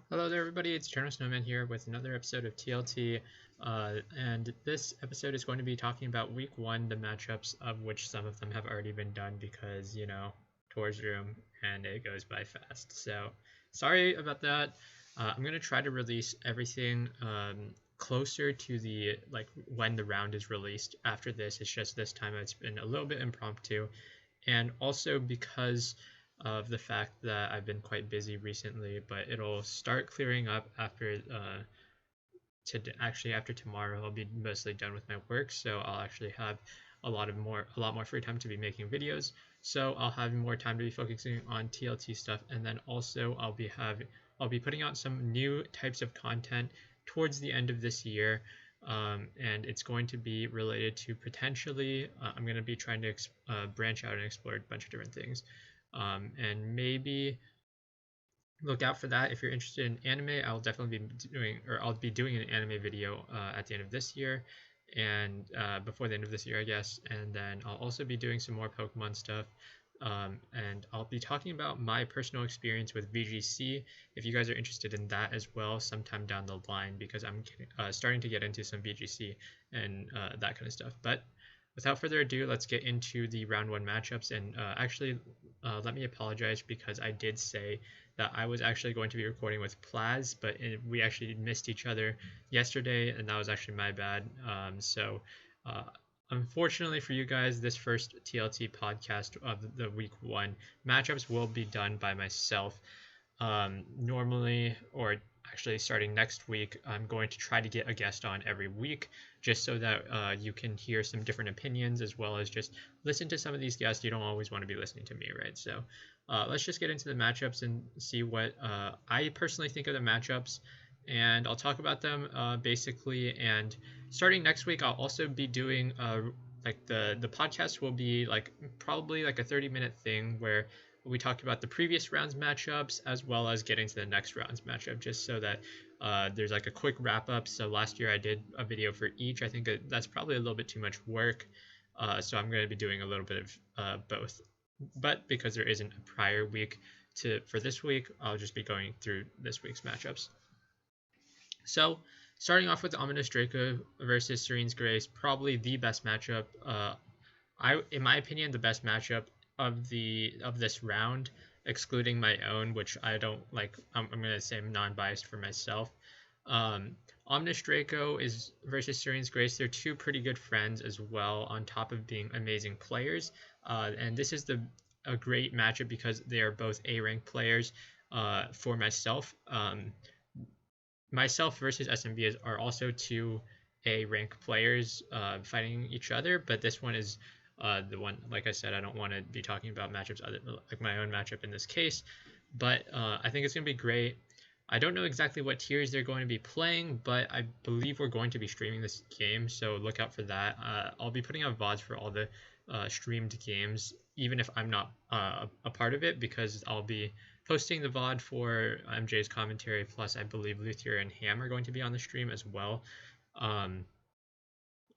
Hello there, everybody. It's Eternal Snowman here with another episode of TLT. And this episode is going to be talking about week one, the matchups of which some of them have already been done because, tours room and it goes by fast. So, sorry about that. I'm going to try to release everything closer to the when the round is released after this. It's just this time it's been a little bit impromptu. And also because of the fact that I've been quite busy recently, but it'll start clearing up after after tomorrow. I'll be mostly done with my work, so I'll actually have a lot more free time to be making videos. So I'll have more time to be focusing on TLT stuff, and then also I'll be putting out some new types of content towards the end of this year. And it's going to be related to potentially I'm going to be trying to branch out and explore a bunch of different things, and maybe look out for that if you're interested in anime. I'll be doing an anime video at the end of this year, and before the end of this year, I guess. And then I'll also be doing some more Pokemon stuff. And I'll be talking about my personal experience with VGC if you guys are interested in that as well sometime down the line, because I'm starting to get into some VGC and that kind of stuff. But without further ado, let's get into the round one matchups. And let me apologize because I did say that I was actually going to be recording with Plaz, but we actually missed each other yesterday, and that was actually my bad. Uh, Unfortunately for you guys, this first TLT podcast of the week one matchups will be done by myself. Normally, or actually starting next week, I'm going to try to get a guest on every week just so that you can hear some different opinions as well as just listen to some of these guests. You don't always want to be listening to me, right? So let's just get into the matchups and see what I personally think of the matchups. And I'll talk about them basically. And starting next week, I'll also be doing the podcast will be like probably like a 30-minute thing where we talk about the previous round's matchups as well as getting to the next round's matchup, just so that there's like a quick wrap up. So last year I did a video for each. I think that's probably a little bit too much work. So I'm going to be doing a little bit of both. But because there isn't a prior week for this week, I'll just be going through this week's matchups. So starting off with Ominous Draco versus Serene's Grace, probably the best matchup. In my opinion, the best matchup of this round, excluding my own, which I don't like. I'm gonna say I'm non-biased for myself. Omnis Draco is versus Serene's Grace. They're two pretty good friends as well, on top of being amazing players. And this is a great matchup because they are both A rank players. For myself, myself versus SMB are also two A rank players fighting each other, but this one is the one. Like I said, I don't want to be talking about matchups other like my own matchup in this case, but I think it's gonna be great. I don't know exactly what tiers they're going to be playing, but I believe we're going to be streaming this game, so look out for that. I'll be putting out VODs for all the streamed games, even if I'm not a part of it, because I'll be posting the VOD for MJ's commentary, plus I believe Luthier and Ham are going to be on the stream as well, um,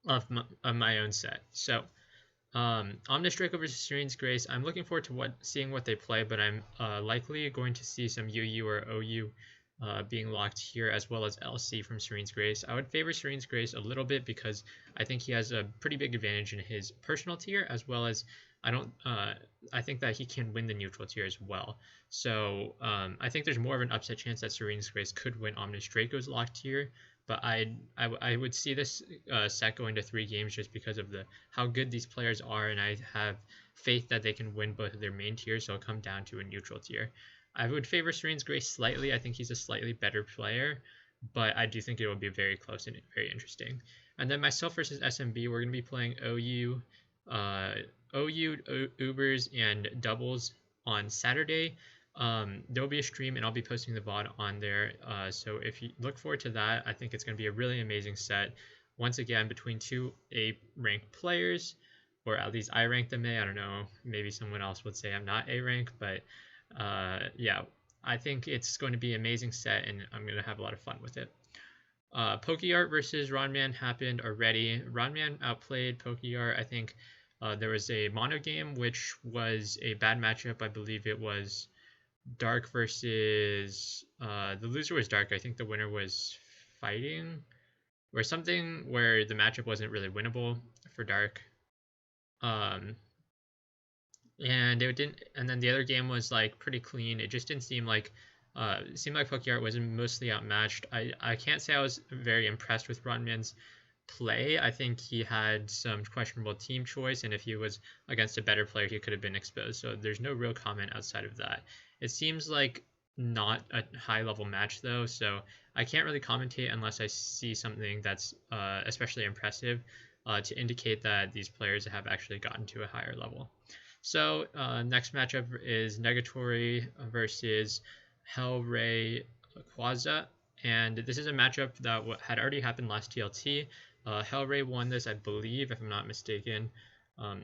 of my own set. So Omnis Draco versus Serene's Grace, I'm looking forward to seeing what they play, but I'm likely going to see some UU or OU being locked here, as well as LC from Serene's Grace. I would favor Serene's Grace a little bit because I think he has a pretty big advantage in his personal tier, as well as I think that he can win the neutral tier as well. So I think there's more of an upset chance that Serene's Grace could win Omnis Draco's locked tier, but I would see this set going to 3 games just because of how good these players are, and I have faith that they can win both of their main tiers, so it'll come down to a neutral tier. I would favor Serene's Grace slightly. I think he's a slightly better player, but I do think it will be very close and very interesting. And then myself versus SMB, we're going to be playing OU, Ubers, and doubles on Saturday. There will be a stream, and I'll be posting the VOD on there. So if you look forward to that, I think it's going to be a really amazing set. Once again, between two A-ranked players, or at least I rank them A. I don't know. Maybe someone else would say I'm not A-rank, but yeah, I think it's going to be an amazing set, and I'm going to have a lot of fun with it. Pokeart versus Ronman happened already. Ronman outplayed Pokeart. I think there was a mono game, which was a bad matchup. I believe it was Dark versus the loser was Dark. I think the winner was Fighting or something where the matchup wasn't really winnable for Dark. Um, and it didn't. And then the other game was like pretty clean. It just didn't seem like. It seemed like Pokeart was mostly outmatched. I can't say I was very impressed with Rodman's play. I think he had some questionable team choice, and if he was against a better player, he could have been exposed. So there's no real comment outside of that. It seems like not a high level match though, so I can't really commentate unless I see something that's especially impressive to indicate that these players have actually gotten to a higher level. So next matchup is Negatory versus Hellray Quaza, and this is a matchup that had already happened last TLT. Hellray won this, I believe, if I'm not mistaken.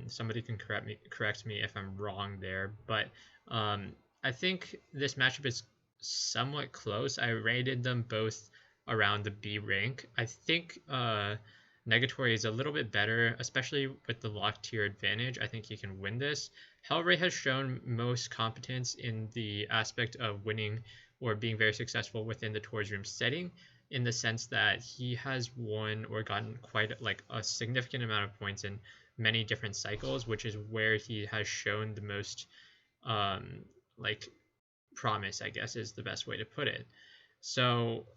Somebody can correct me if I'm wrong there, but um, I think this matchup is somewhat close. I rated them both around the B rank. I think Negatory is a little bit better, especially with the lock tier advantage. I think he can win this. Hellray has shown most competence in the aspect of winning or being very successful within the tours room setting, in the sense that he has won or gotten quite like a significant amount of points in many different cycles, which is where he has shown the most um, like promise, I guess is the best way to put it. So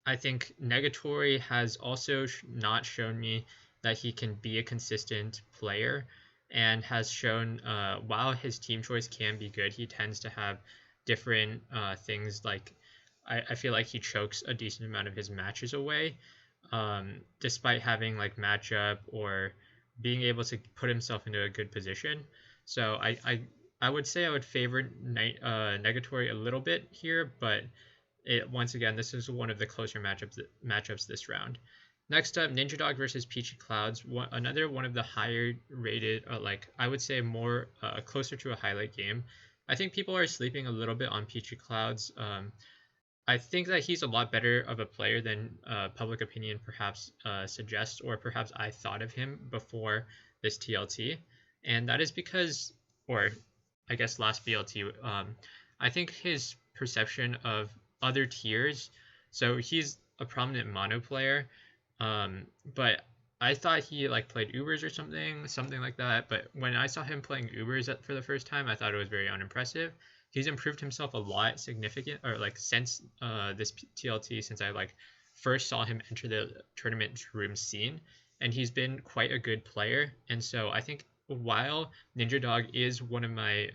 I think Negatory has also not shown me that he can be a consistent player, and has shown while his team choice can be good, he tends to have different things like I feel like he chokes a decent amount of his matches away, despite having like matchup or being able to put himself into a good position. So I would say I would favor Negatory a little bit here, but once again, this is one of the closer matchups this round. Next up, Ninja Dog versus Peachy Clouds. Another one of the higher rated, like I would say more closer to a highlight game. I think people are sleeping a little bit on Peachy Clouds. I think that he's a lot better of a player than public opinion perhaps suggests, or perhaps I thought of him before this TLT. And that is because, or I guess last BLT, I think his perception of other tiers, so he's a prominent mono player, but I thought he like played Ubers or something like that. But when I saw him playing Ubers for the first time, I thought it was very unimpressive. He's improved himself a lot, significant, or like since this TLT, since I like first saw him enter the tournament room scene, and he's been quite a good player. And so I think while Ninja Dog is one of my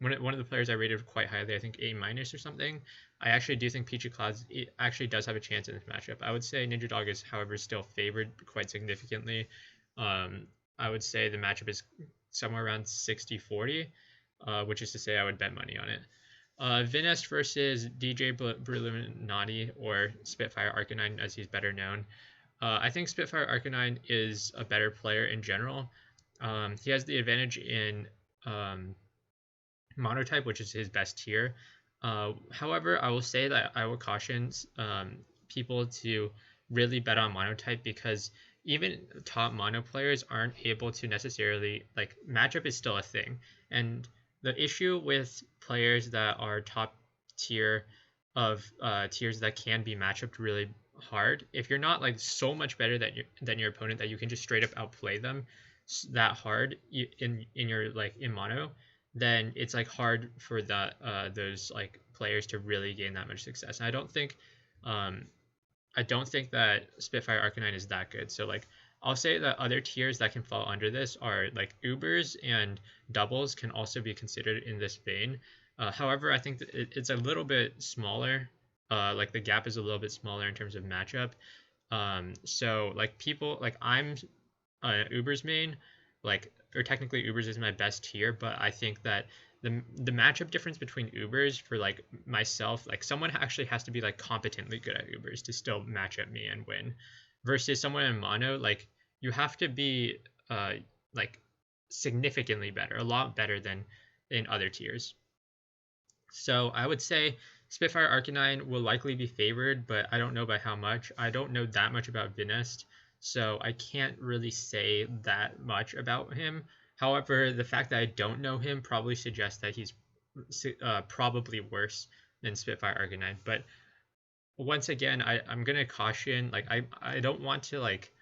one of the players I rated quite highly, I think A minus or something. I actually do think Peachy Clouds actually does have a chance in this matchup. I would say Ninja Dog is, however, still favored quite significantly. Um, I would say the matchup is somewhere around 60-40, which is to say I would bet money on it. Vinest versus DJ Brulinati, or Spitfire Arcanine as he's better known. I think Spitfire Arcanine is a better player in general. He has the advantage in monotype, which is his best tier. However, I will say that I would caution people to really bet on monotype, because even top mono players aren't able to necessarily like matchup is still a thing. And the issue with players that are top tier of tiers that can be matchup really hard, if you're not like so much better than your opponent that you can just straight up outplay them that hard in your like in mono, then it's like hard for that those like players to really gain that much success. And um, I don't think that Spitfire Arcanine is that good. So like I'll say that other tiers that can fall under this are like Ubers and doubles can also be considered in this vein. However, I think that it's a little bit smaller. Like the gap is a little bit smaller in terms of matchup. So like people like I'm Uber's main, like or technically Uber's is my best tier, but I think that the matchup difference between Ubers for like myself, like someone actually has to be like competently good at Ubers to still match up me and win, versus someone in mono, like you have to be like significantly better, a lot better than in other tiers. So I would say Spitfire Arcanine will likely be favored, but I don't know by how much. I don't know that much about Vinest, so I can't really say that much about him. However, the fact that I don't know him probably suggests that he's probably worse than Spitfire Arcanine. But once again, I'm gonna caution, like I don't want to like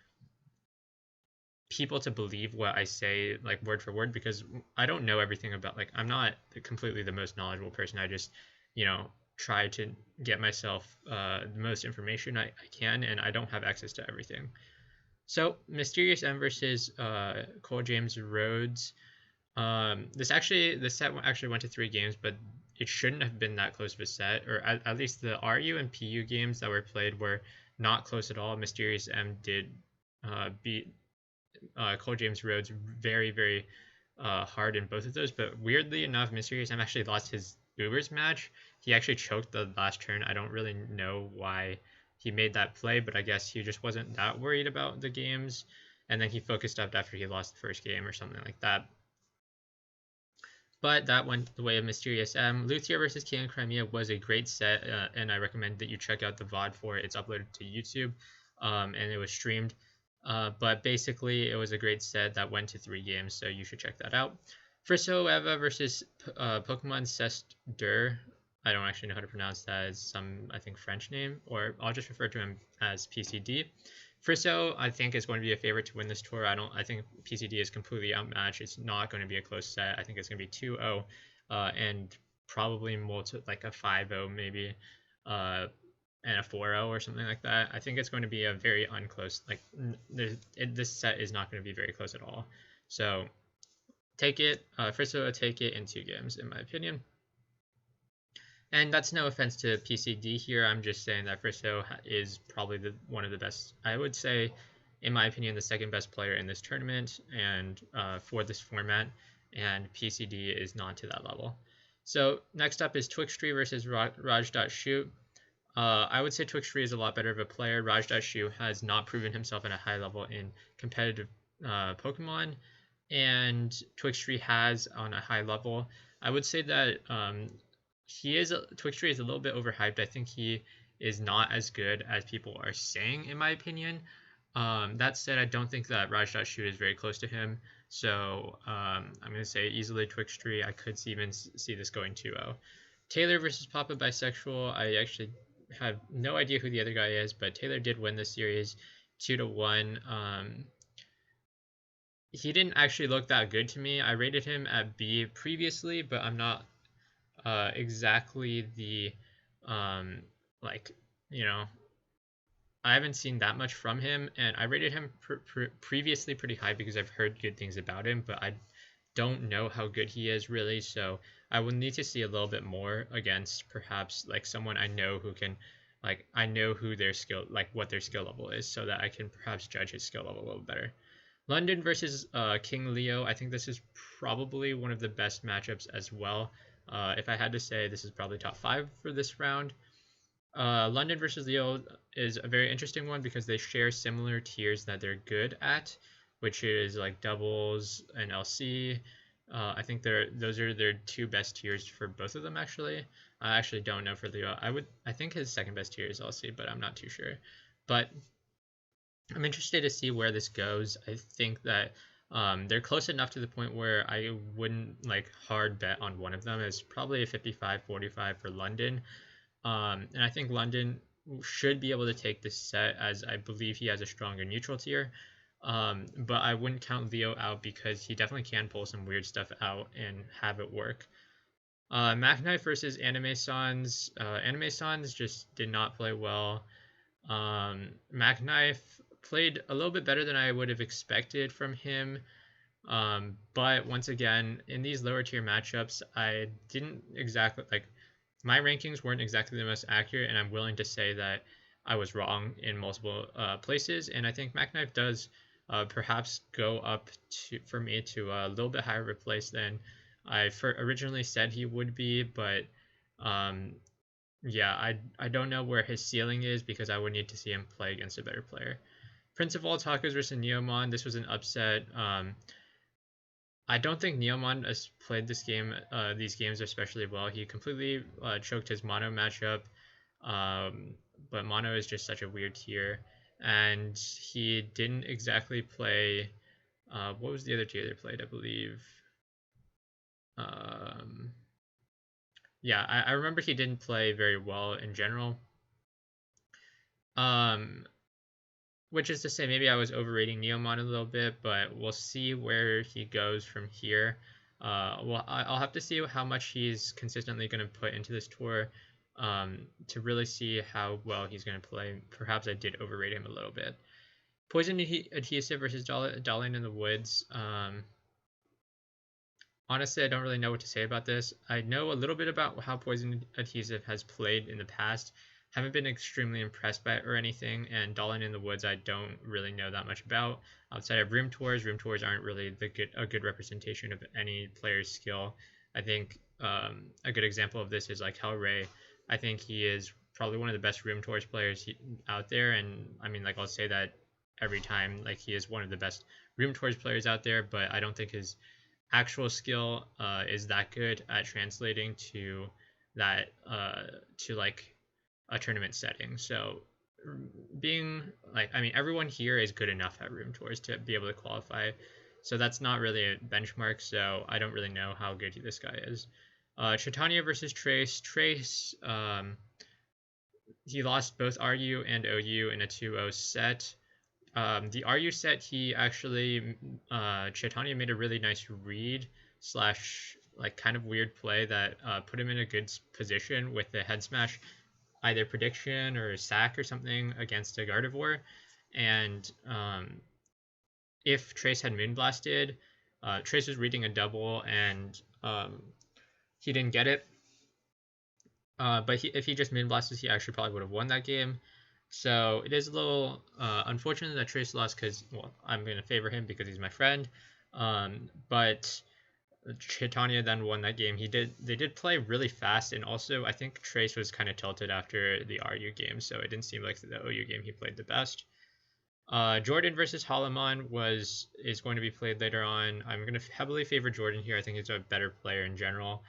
people to believe what I say like word for word, because I don't know everything about, like, I'm not completely the most knowledgeable person. I just, you know, try to get myself the most information I can, and I don't have access to everything. So Mysterious M versus Cole James Rhodes. This set actually went to 3 games, but it shouldn't have been that close of a set, or at least the RU and PU games that were played were not close at all. Mysterious M did beat Cole James Rhodes very, very hard in both of those. But weirdly enough, Mysterious M actually lost his Ubers match. He actually choked the last turn. I don't really know why he made that play, but I guess he just wasn't that worried about the games. And then he focused up after he lost the first game or something like that. But that went the way of Mysterious M. Luthier versus King of Crimea was a great set, and I recommend that you check out the VOD for it. It's uploaded to YouTube, and it was streamed. But basically, it was a great set that went to 3 games, so you should check that out. Friso Eva versus Pokemon Cest Dur. I don't actually know how to pronounce that. It's some, I think, French name, or I'll just refer to him as PCD. Friso, I think, is going to be a favorite to win this tour. I think PCD is completely outmatched. It's not going to be a close set. I think it's going to be 2-0, and probably like a 5-0 maybe, and a 4-0 or something like that. I think it's going to be a very unclose. Like this set is not going to be very close at all. So take it, Friso, take it in 2 games, in my opinion. And that's no offense to PCD here. I'm just saying that Friso is probably one of the best. I would say, in my opinion, the second best player in this tournament and for this format. And PCD is not to that level. So next up is Twixtree versus Raj.Shoot. I would say Twixtree is a lot better of a player. Raj.Shoot has not proven himself at a high level in competitive Pokemon, and Twixtree has on a high level. I would say that Twixtree is a little bit overhyped. I think he is not as good as people are saying, in my opinion. That said, I don't think that Raj.Shoot is very close to him. So I'm going to say easily Twixtree. I could even see this going 2-0. Taylor versus Papa Bisexual. I actually have no idea who the other guy is, but Taylor did win this series 2-1. He didn't actually look that good to me. I rated him at B previously, but I'm not exactly the like, you know, I haven't seen that much from him, and I rated him previously pretty high because I've heard good things about him, but I don't know how good he is really, so I will need to see a little bit more against perhaps like someone I know who can, like, I know who their skill, like what their skill level is, so that I can perhaps judge his skill level a little better. London versus King Leo. I think this is probably one of the best matchups as well. If I had to say, this is probably top 5 for this round. London versus Leo is a very interesting one because they share similar tiers that they're good at, which is like doubles and LC. I think those are their 2 best tiers for both of them. Actually, I actually don't know for Leo. I think his second best tier is LC, but I'm not too sure. But I'm interested to see where this goes. I think that they're close enough to the point where I wouldn't like hard bet on one of them. It's probably a 55-45 for London. And I think London should be able to take this set, as I believe he has a stronger neutral tier. But I wouldn't count Leo out because he definitely can pull some weird stuff out and have it work. Macnife versus Anime Sans. Anime Sans just did not play well. Macnife played a little bit better than I would have expected from him. But once again, in these lower tier matchups, I didn't exactly like, my rankings weren't exactly the most accurate, and I'm willing to say that I was wrong in multiple places. And I think Macnife does perhaps go up for me to a little bit higher of a place than I originally said he would be. But yeah, I don't know where his ceiling is because I would need to see him play against a better player. Prince of All Tacos versus Neomon. This was an upset. I don't think Neomon has played these games especially well. He completely choked his Mono matchup, but Mono is just such a weird tier, and he didn't exactly play What was the other tier they played? I believe. Um, yeah, I remember he didn't play very well in general. Um, which is to say, maybe I was overrating Neomon a little bit, but we'll see where he goes from here. Well, I'll have to see how much he's consistently going to put into this tour to really see how well he's going to play. Perhaps I did overrate him a little bit. Poison Adhesive versus Darling in the Woods. Honestly, I don't really know what to say about this. I know a little bit about how Poison Adhesive has played in the past. Haven't been extremely impressed by it or anything, and Dolan in the Woods I don't really know that much about. Outside of room tours, room tours aren't really a good representation of any player's skill. I think a good example of this is like Hellray. I think he is probably one of the best room tours players out there, and I mean, like, I'll say that every time. Like, he is one of the best room tours players out there, but I don't think his actual skill is that good at translating to that to like a tournament setting. So being like, I mean, everyone here is good enough at room tours to be able to qualify. So that's not really a benchmark. So I don't really know how good this guy is. Chitania versus Trace. Trace, he lost both RU and OU in a 2-0 set. The RU set, he actually, Chaitanya made a really nice read slash like kind of weird play that put him in a good position with the head smash, either prediction or sack or something against a Gardevoir. And if Trace had Moonblasted, Trace was reading a double and he didn't get it. But if he just Moonblasted, he actually probably would have won that game. So it is a little unfortunate that Trace lost because, well, I'm going to favor him because he's my friend. But Chaitanya then won that game. They did play really fast, and also I think Trace was kind of tilted after the RU game, so it didn't seem like the OU game he played the best. Jordan versus Holloman is going to be played later on. I'm going to heavily favor Jordan here. I think he's a better player in general.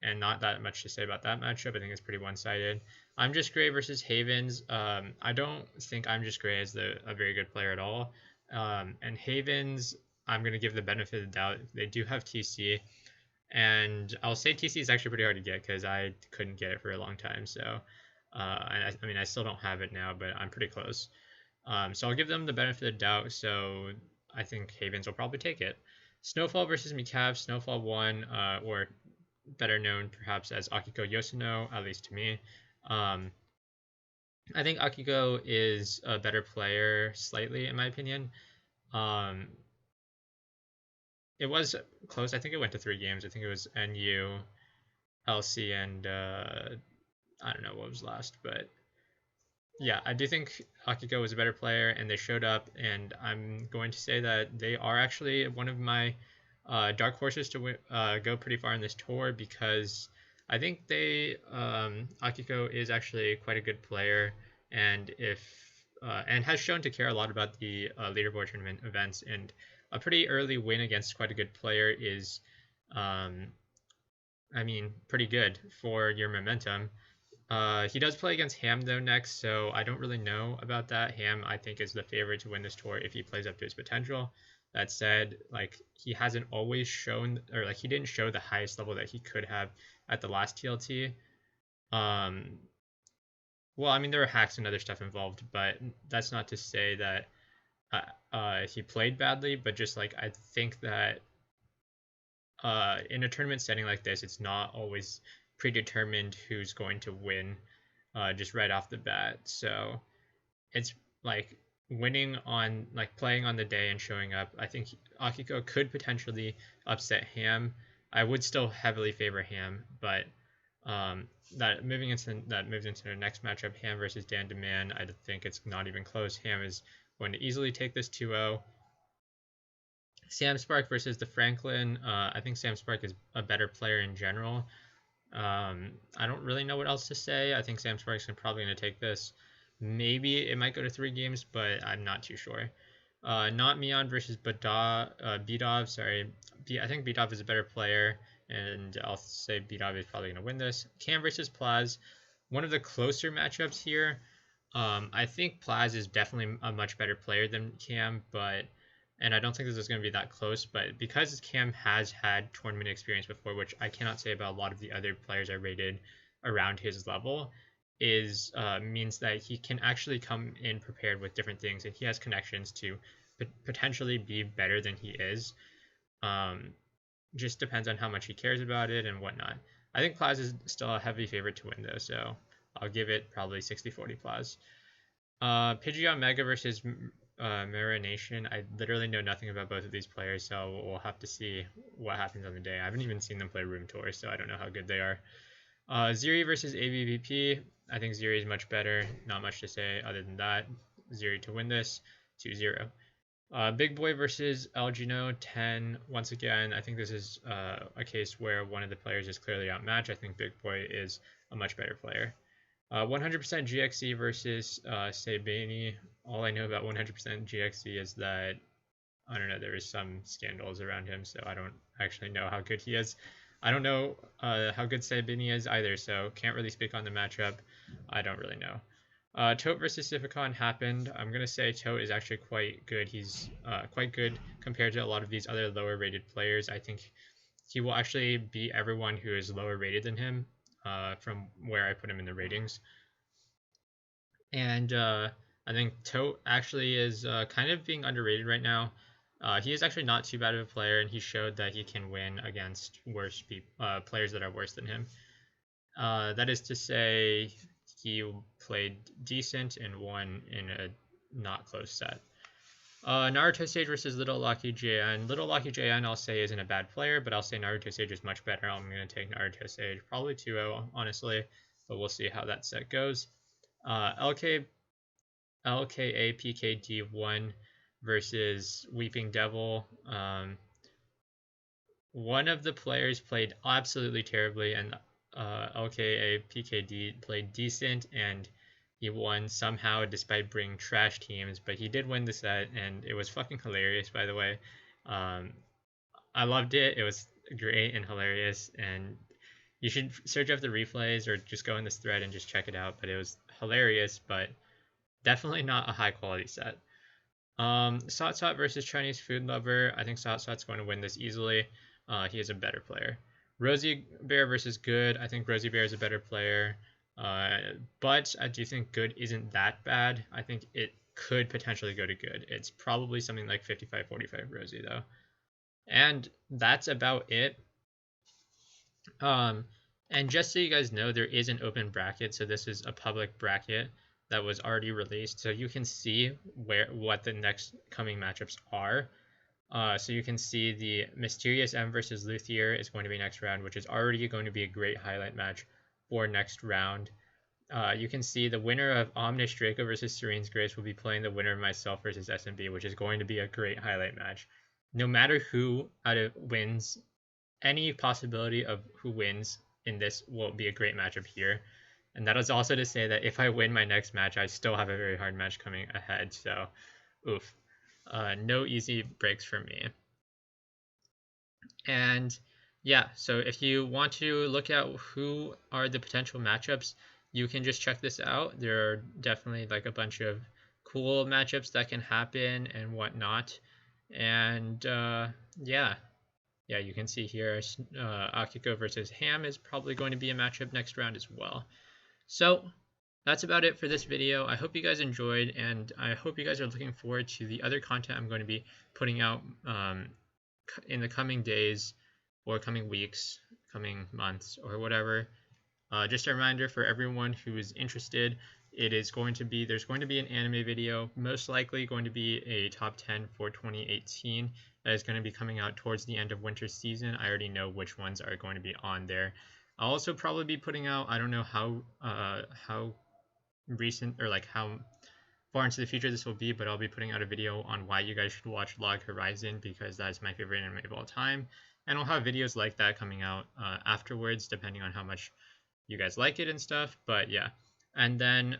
And not that much to say about that matchup. I think it's pretty one-sided. I'm Just Gray versus Havens. I don't think I'm Just Gray is a very good player at all. And Havens, I'm going to give the benefit of the doubt. They do have TC. And I'll say TC is actually pretty hard to get because I couldn't get it for a long time. So, I mean, I still don't have it now, but I'm pretty close. So I'll give them the benefit of the doubt. So I think Havens will probably take it. Snowfall versus Mikav. Snowfall won, or better known perhaps as Akiko Yoshino, at least to me. I think Akiko is a better player slightly, in my opinion. It was close. I think it went to 3 games. I think it was NU, LC, and I don't know what was last, but yeah, I do think Akiko was a better player, and they showed up. And I'm going to say that they are actually one of my dark horses to go pretty far in this tour because I think Akiko is actually quite a good player, and if and has shown to care a lot about the leaderboard tournament events. And a pretty early win against quite a good player is, I mean, pretty good for your momentum. He does play against Ham though next, so I don't really know about that. Ham, I think, is the favorite to win this tour if he plays up to his potential. That said, like, he hasn't always shown, or like he didn't show the highest level that he could have at the last TLT. Well, I mean, there were hacks and other stuff involved, but that's not to say that he played badly. But just like I think that in a tournament setting like this, it's not always predetermined who's going to win just right off the bat. So it's like winning on like playing on the day and showing up. I think Akiko could potentially upset Ham. I would still heavily favor Ham, but that moves into the next matchup, Ham versus Dan Deman. I think it's not even close. Ham is going to easily take this 2-0. Sam Spark versus the Franklin. I think Sam Spark is a better player in general. I don't really know what else to say. I think Sam Sparks is probably going to take this. Maybe it might go to 3 games, but I'm not too sure. Not Mion versus Bidov. Sorry, I think Bidov is a better player, and I'll say Bidov is probably going to win this. Cam versus Plaz. One of the closer matchups here. I think Plaz is definitely a much better player than Cam, but and I don't think this is going to be that close. But because Cam has had tournament experience before, which I cannot say about a lot of the other players I rated around his level, is means that he can actually come in prepared with different things, and he has connections to potentially be better than he is. Um, just depends on how much he cares about it and whatnot. I think Plaz is still a heavy favorite to win though, so I'll give it probably 60-40 Plaz. Pidgeot Mega versus Marination. I literally know nothing about both of these players, so we'll have to see what happens on the day. I haven't even seen them play Room Tour, so I don't know how good they are. Ziri versus ABVP. I think Ziri is much better. Not much to say other than that. Ziri to win this, 2-0. Big Boy versus Elgino 10. Once again, I think this is a case where one of the players is clearly outmatched. I think Big Boy is a much better player. 100% GXE versus Sabani. All I know about 100% GXE is that, I don't know, there is some scandals around him, so I don't actually know how good he is. I don't know how good Sabani is either, so can't really speak on the matchup. I don't really know. Tote versus Sivicon happened. I'm going to say Tote is actually quite good. He's quite good compared to a lot of these other lower rated players. I think he will actually beat everyone who is lower rated than him from where I put him in the ratings. And I think Tote actually is kind of being underrated right now. He is actually not too bad of a player, and he showed that he can win against worse players that are worse than him. That is to say, he played decent and won in a not close set. Naruto Sage versus Little Lucky JN. Little Lucky JN, I'll say, isn't a bad player, but I'll say Naruto Sage is much better. I'm going to take Naruto Sage. Probably 2-0, honestly, but we'll see how that set goes. LKA PKD1 versus Weeping Devil. One of the players played absolutely terribly, and LKA PKD played decent, and he won somehow despite bringing trash teams. But he did win the set, and it was fucking hilarious, by the way. I loved it. It was great and hilarious, and you should search up the replays or just go in this thread and just check it out. But it was hilarious, but definitely not a high quality set. Sot Sot versus Chinese Food Lover. I think Sot Sot's going to win this easily. He is a better player. Rosie Bear versus Good. I think Rosie Bear is a better player. But I do think Good isn't that bad. I think it could potentially go to Good. It's probably something like 55-45 Rosie, though. And that's about it. And just so you guys know, there is an open bracket. So this is a public bracket that was already released. So you can see what the next coming matchups are. So you can see the Mysterious M versus Luthier is going to be next round, which is already going to be a great highlight match for next round. You can see the winner of Omnish Draco versus Serene's Grace will be playing the winner of myself versus SMB, which is going to be a great highlight match. No matter who wins, any possibility of who wins in this will be a great matchup here. And that is also to say that if I win my next match, I still have a very hard match coming ahead. So, oof. No easy breaks for me. And yeah, so if you want to look at who are the potential matchups, you can just check this out. There are definitely like a bunch of cool matchups that can happen and whatnot. And yeah, you can see here Akiko versus Ham is probably going to be a matchup next round as well. So that's about it for this video. I hope you guys enjoyed, and I hope you guys are looking forward to the other content I'm going to be putting out in the coming days or coming weeks, coming months, or whatever. Just a reminder for everyone who is interested, there's going to be an anime video, most likely going to be a top 10 for 2018 that is going to be coming out towards the end of winter season. I already know which ones are going to be on there. I'll also probably be putting out, I don't know how recent or like how far into the future this will be, but I'll be putting out a video on why you guys should watch Log Horizon, because that's my favorite anime of all time, and I'll have videos like that coming out afterwards, depending on how much you guys like it and stuff. But yeah, and then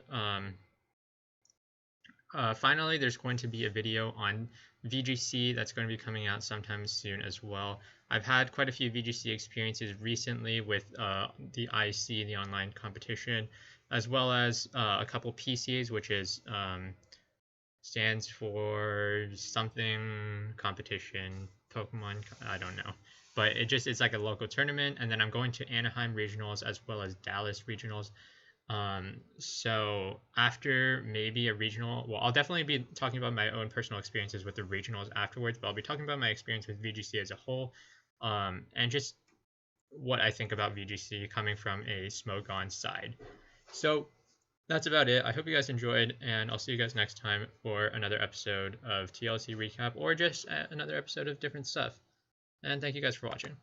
finally, there's going to be a video on VGC that's going to be coming out sometime soon as well. I've had quite a few VGC experiences recently with the IC, the online competition, as well as a couple PCs, which is stands for something competition, Pokemon, I don't know. But it's like a local tournament, and then I'm going to Anaheim regionals as well as Dallas regionals. So after maybe a regional, well, I'll definitely be talking about my own personal experiences with the regionals afterwards, but I'll be talking about my experience with VGC as a whole, and just what I think about VGC coming from a Smogon side. So that's about it. I hope you guys enjoyed, and I'll see you guys next time for another episode of TLT recap or just another episode of different stuff. And thank you guys for watching.